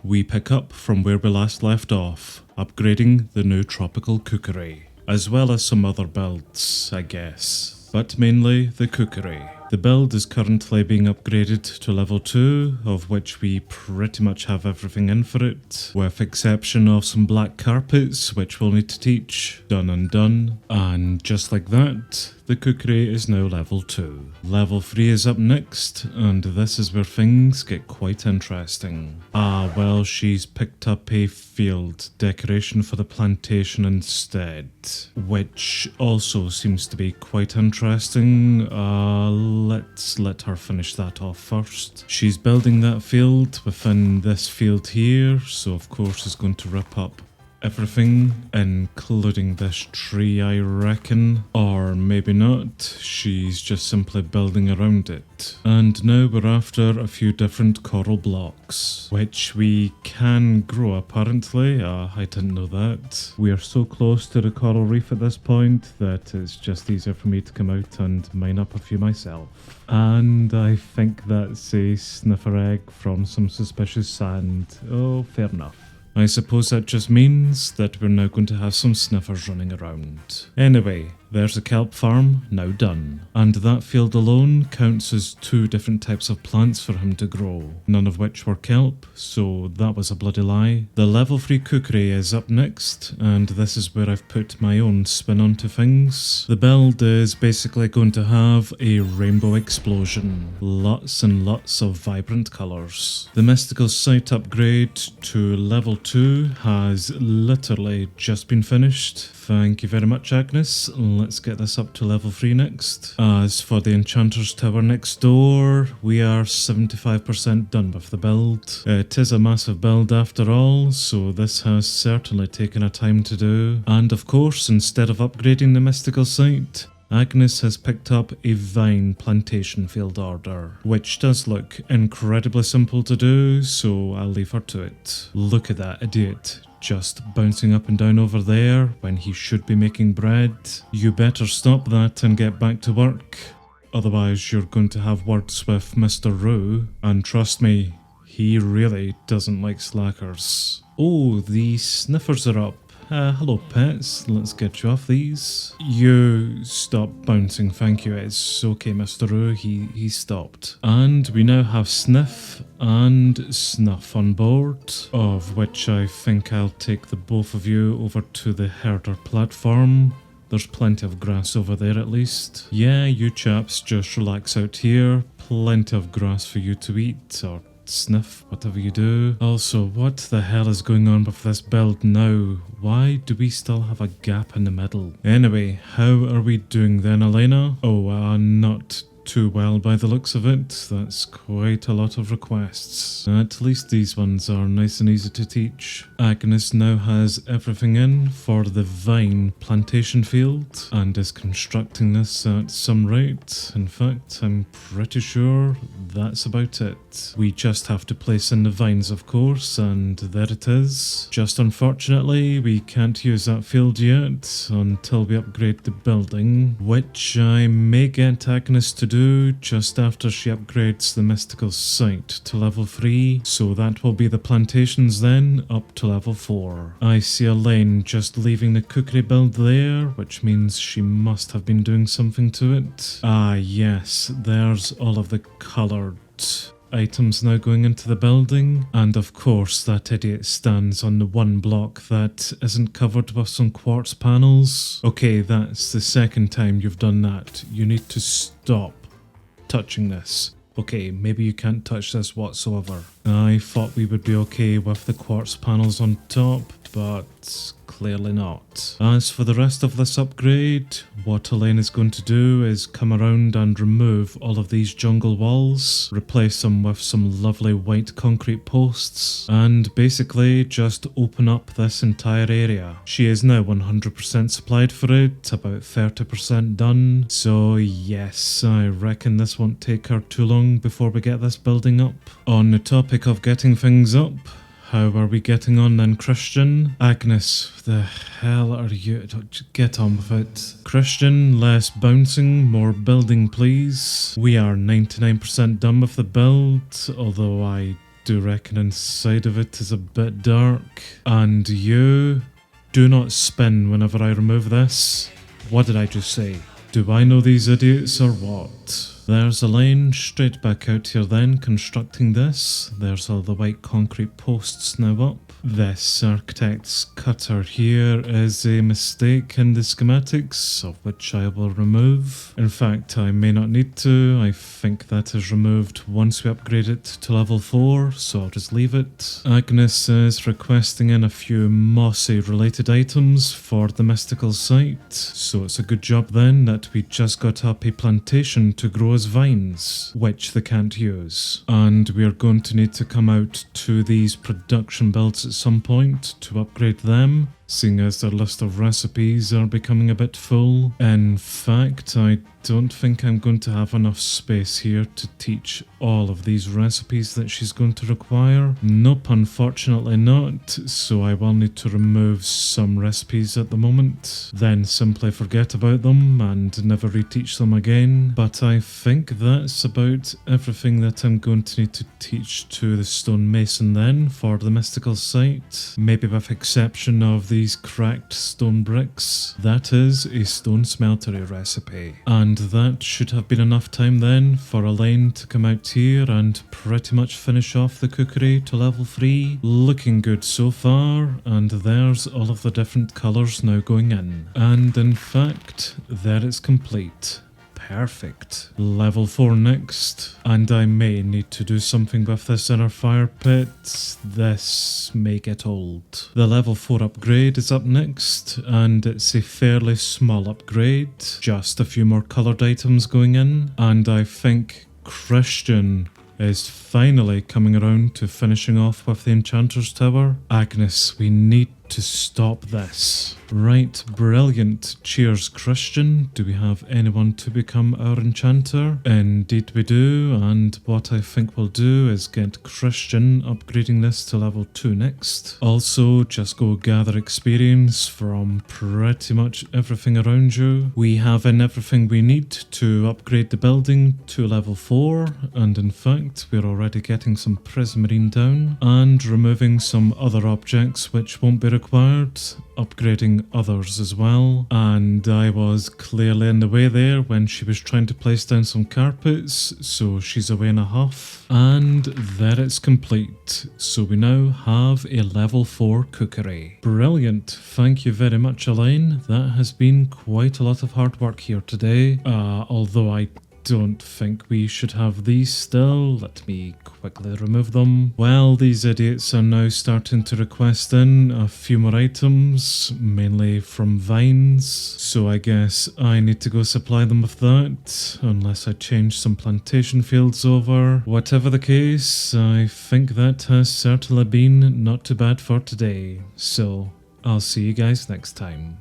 we pick up from where we last left off, upgrading the new Tropical Cookery, as well as some other builds, I guess, but mainly the cookery. The build is currently being upgraded to level 2, of which we pretty much have everything in for it, with exception of some black carpets, which we'll need to teach. Done and done. And just like that, the cookery is now level 2. Level 3 is up next, and this is where things get quite interesting. Well, she's picked up a field decoration for the plantation instead, which also seems to be quite interesting. Let's let her finish that off first. She's building that field within this field here, so of course is going to rip up everything, including this tree, I reckon. Or maybe not, she's just simply building around it. And now we're after a few different coral blocks, which we can grow apparently. I didn't know that. We are so close to the coral reef at this point that it's just easier for me to come out and mine up a few myself. And I think that's a sniffer egg from some suspicious sand. Oh, fair enough. I suppose that just means that we're now going to have some sniffers running around. Anyway, there's a kelp farm, now done. And that field alone counts as 2 different types of plants for him to grow, none of which were kelp, so that was a bloody lie. The level 3 cookery is up next, and this is where I've put my own spin onto things. The build is basically going to have a rainbow explosion, lots and lots of vibrant colours. The mystical site upgrade to level 2 has literally just been finished. Thank you very much, Agnes. Let's get this up to level 3 next. As for the Enchanter's Tower next door, we are 75% done with the build. It is a massive build after all, so this has certainly taken a time to do. And of course, instead of upgrading the mystical site, Agnes has picked up a vine plantation field order, which does look incredibly simple to do, so I'll leave her to it. Look at that idiot, just bouncing up and down over there when he should be making bread. You better stop that and get back to work, otherwise you're going to have words with Mr. Roo, and trust me, he really doesn't like slackers. Oh, the sniffers are up. Hello pets, let's get you off these. You stop bouncing, thank you. It's okay, Mr. Roo, he stopped. And we now have Sniff and Snuff on board, of which I think I'll take the both of you over to the herder platform. There's plenty of grass over there at least. Yeah, you chaps just relax out here. Plenty of grass for you to eat, or sniff, whatever you do. Also, what the hell is going on with this build now? Why do we still have a gap in the middle? Anyway, how are we doing then, Elena? Oh, not too well by the looks of it. That's quite a lot of requests. At least these ones are nice and easy to teach. Agnes now has everything in for the vine plantation field and is constructing this at some rate. In fact, I'm pretty sure that's about it. We just have to place in the vines, of course, and there it is. Just unfortunately, we can't use that field yet until we upgrade the building, which I may get Agnes to do just after she upgrades the mystical site to level 3, so that will be the plantations then, up to level 4. I see Elaine just leaving the cookery build there, which means she must have been doing something to it. Ah yes, there's all of the coloured items now going into the building, and of course that idiot stands on the one block that isn't covered with some quartz panels. Okay, that's the second time you've done that. You need to stop touching this. Okay, maybe you can't touch this whatsoever. I thought we would be okay with the quartz panels on top, but clearly not. As for the rest of this upgrade, what Elaine is going to do is come around and remove all of these jungle walls, replace them with some lovely white concrete posts, and basically just open up this entire area. She is now 100% supplied for it, about 30% done, so yes, I reckon this won't take her too long before we get this building up. On the topic of getting things up, how are we getting on then, Christian? Agnes, the hell are you? Get on with it. Christian, less bouncing, more building please. We are 99% done with the build, although I do reckon inside of it is a bit dark. And you, do not spin whenever I remove this. What did I just say? Do I know these idiots or what? There's a line straight back out here then, constructing this. There's all the white concrete posts now up. This architect's cutter here is a mistake in the schematics, of which I will remove. In fact, I may not need to. I think that is removed once we upgrade it to level 4, so I'll just leave it. Agnes is requesting in a few mossy related items for the mystical site, so it's a good job then that we just got up a plantation to grow as vines, which they can't use. And we are going to need to come out to these production builds at some point to upgrade them, seeing as their list of recipes are becoming a bit full. In fact, I don't think I'm going to have enough space here to teach all of these recipes that she's going to require. Nope, unfortunately not, so I will need to remove some recipes at the moment, then simply forget about them and never reteach them again. But I think that's about everything that I'm going to need to teach to the stonemason then for the mystical site, maybe with exception of these cracked stone bricks. That is a stone smeltery recipe. And that should have been enough time then for Elaine to come out here and pretty much finish off the cookery to level 3. Looking good so far, and there's all of the different colours now going in. And in fact, there it's complete. Perfect. Level 4 next, and I may need to do something with this inner fire pit. This may get old. The level 4 upgrade is up next, and it's a fairly small upgrade. Just a few more coloured items going in, and I think Christian is finally coming around to finishing off with the Enchanter's Tower. Agnes, we need to stop this. Right, brilliant. Cheers, Christian. Do we have anyone to become our enchanter? Indeed we do, and what I think we'll do is get Christian upgrading this to level 2 next. Also, just go gather experience from pretty much everything around you. We have everything we need to upgrade the building to level 4, and in fact, we're already getting some prismarine down, and removing some other objects which won't be required, upgrading others as well. And I was clearly in the way there when she was trying to place down some carpets, so she's away in a huff. And there it's complete, so we now have a level 4 cookery. Brilliant, thank you very much, Elaine. That has been quite a lot of hard work here today, although I don't think we should have these still. Let me quickly remove them. Well, these idiots are now starting to request in a few more items, mainly from vines, so I guess I need to go supply them with that, unless I change some plantation fields over. Whatever the case, I think that has certainly been not too bad for today, so I'll see you guys next time.